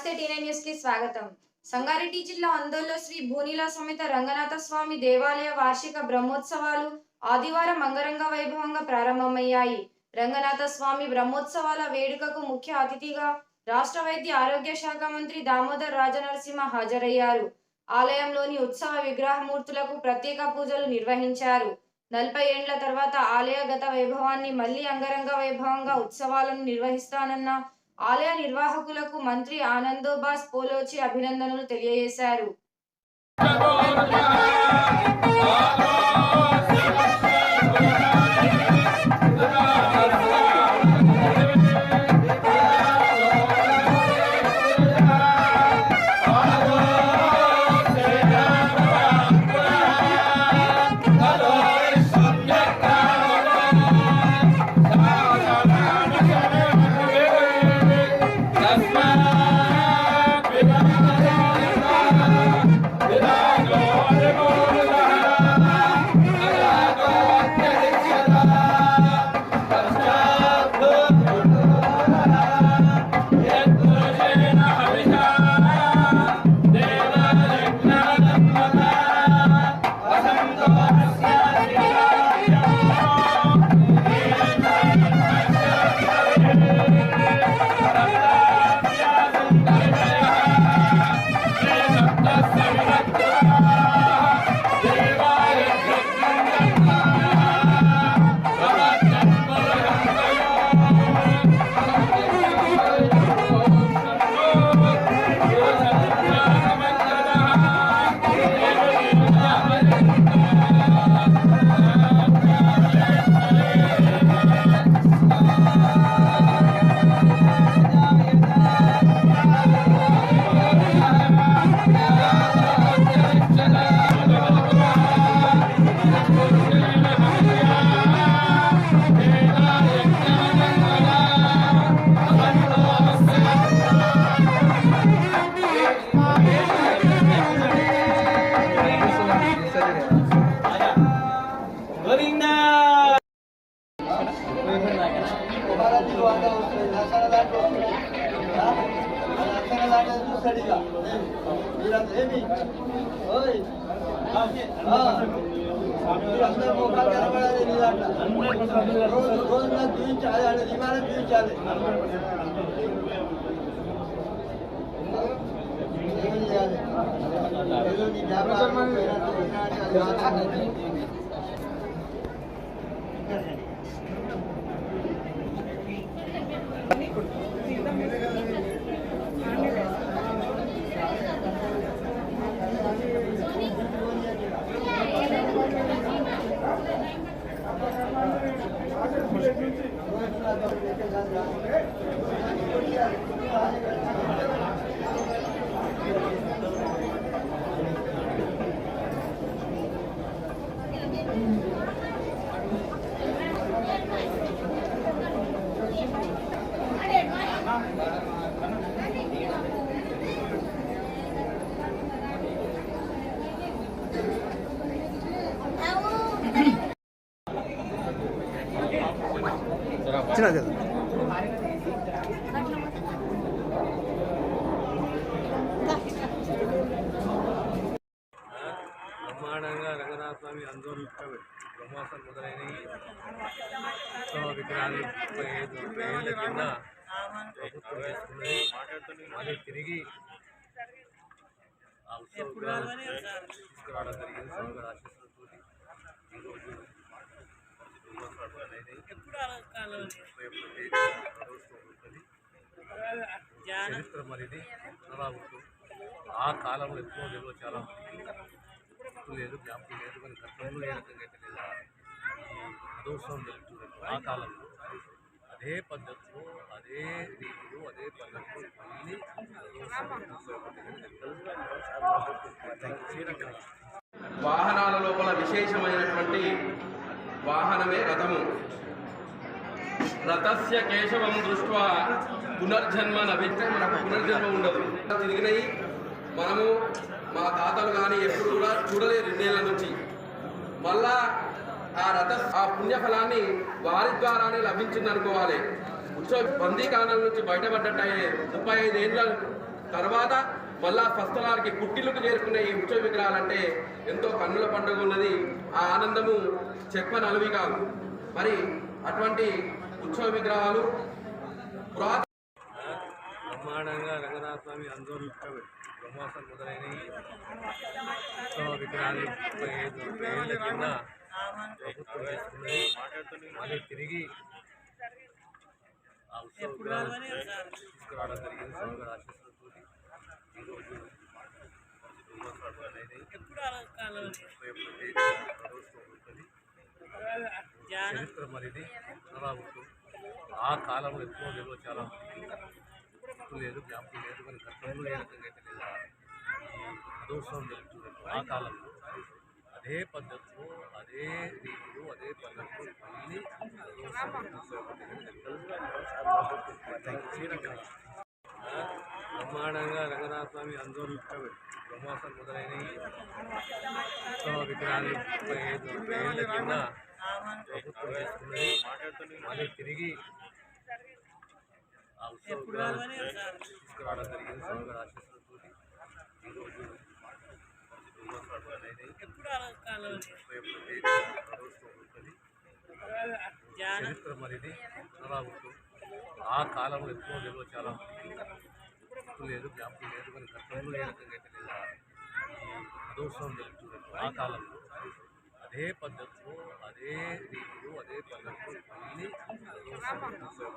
నమస్తే TN news కి స్వాగతం. సంగారెడ్డి జిల్లా అందోల్లో శ్రీ భూనీల సమేత రంగనాథ స్వామి దేవాలయ వార్షిక బ్రహ్మోత్సవాలు ఆదివారం అంగరంగ వైభవంగా ప్రారంభమయ్యాయి. రంగనాథ స్వామి బ్రహ్మోత్సవాల వేడుకకు ముఖ్య అతిథిగా రాష్ట్ర వైద్య ఆరోగ్య శాఖ మంత్రి దామోదర్ రాజనరసింహ హాజరయ్యారు. ఆలయంలోని ఉత్సవ విగ్రహమూర్తులకు ప్రత్యేక పూజలు నిర్వహించారు. 40 ఏండ్ల తర్వాత ఆలయగత వైభవాన్ని మళ్లీ అంగరంగ వైభవంగా ఉత్సవాలను నిర్వహిస్తానన్న ఆలయ నిర్వాహకులకు మంత్రి ఆనందోబాస్ పోలోచి అభినందనలు తెలియజేశారు. బ్రహ్మాండంగా రంగనాథ స్వామి అందరూ బ్రహ్మోత్సవాలు మొదలైనవి. ఉత్సవ విగ్రహాలు 35 ఏళ్ళ కింద ప్రభుత్వం చేసుకున్నది. మళ్ళీ తిరిగి ఆ ఉత్సవ విగ్రహాలు తీసుకురావడం జరిగింది. స్వామివారి ఆశీస్సులతో ఈరోజు బ్రహ్మోత్సవాలు మొదలైనవి. చరిత్ర మరిది పునరావృతం. ఆ కాలంలో ఎక్కువ నిల్వ చాలా లేదు, జ్ఞాపకం లేదు, కానీ గతంలో ఏ రకంగా అయితే లేదా రథోత్సవం జరుగుతున్నట్టు ఆ కాలంలో అదే పద్ధతిలో అదే రీతిలో అదే పద్ధతిలో మళ్ళీ వాహనాల లోపల విశేషమైనటువంటి వాహనమే రథము. రథస్య కేశవం దృష్ట్యా పునర్జన్మ నవిస్తే మనకు పునర్జన్మ ఉండదు. తిరిగినాయి మనము మా తాతలు కానీ ఎప్పుడు కూడా చూడలేదు 2 ఏళ్ళ నుంచి. మళ్ళా ఆ పుణ్యఫలాన్ని వారి ద్వారానే లభించింది అనుకోవాలి. ఉత్సవ బందీకాలం నుంచి బయటపడ్డట్టు 35 ఏళ్ళ తర్వాత మళ్ళా స్వస్థలానికి పుట్టిల్లుకు చేరుకునే ఈ ఉత్సవ విగ్రహాలంటే ఎంతో కన్నుల పండుగ ఉన్నది. ఆ ఆనందము చెప్పనలవి కాదు. మరి అటువంటి ఉత్సవ విగ్రహాలు పురాతన బ్రహ్మాండంగా రంగనాథ స్వామి ఆందోళన బ్రహ్మోత్సవం మొదలైనవి. ఉత్సవ విగ్రహాలు 35 ఏళ్ల కింద ప్రభుత్వం చేస్తున్నది. మళ్ళీ తిరిగి ఆ ఉత్సవ విగ్రహాలు తీసుకురావడం జరిగింది. స్వామివారి ఆశీస్సులతో ఈరోజు బ్రహ్మోత్సవాలు మొదలైనవి. ఉంటుంది చరిత్ర మరిది అలా ఉంటుంది. ఆ కాలంలో ఎప్పుడో నిల్వ చాలా లేదు, జ్ఞాపకం లేదు, కానీ గతంలో ఏ రకంగా అయితే లేదా ఈ రథోత్సవం జరుగుతున్నట్టు ఆ కాలంలో అదే పద్ధతిలో అదే రీతిలో అదే పద్ధతిలో మళ్ళీ బ్రహ్మాండంగా రంగనాథ స్వామి ఆందోళన బ్రహ్మోత్సవం మొదలైనవి. ఉత్సవ విగ్రహాలు 35 ఏళ్ల కింద ప్రభుత్వం చేస్తున్నది. మళ్ళీ తిరిగి ఆ ఉత్సవ విగ్రహాలు తీసుకురావడం జరిగింది. స్వామివారి ఆశీస్సులతో ఈరోజు బ్రహ్మోత్సవాలు మొదలైనవి. ఉంటుంది చరిత్ర మరిది అలా ఉంటుంది. ఆ కాలంలో ఎప్పుడో నిల్వ చాలా లేదు, జ్ఞాపకం లేదు, కానీ గతంలో ఏ రకంగా అయితే లేదా ఈ రథోత్సవం జరుగుతున్నట్టు ఆ కాలంలో అదే పద్ధతిలో అదే రీతిలో అదే పద్ధతిలో మళ్ళీ రథోత్సవం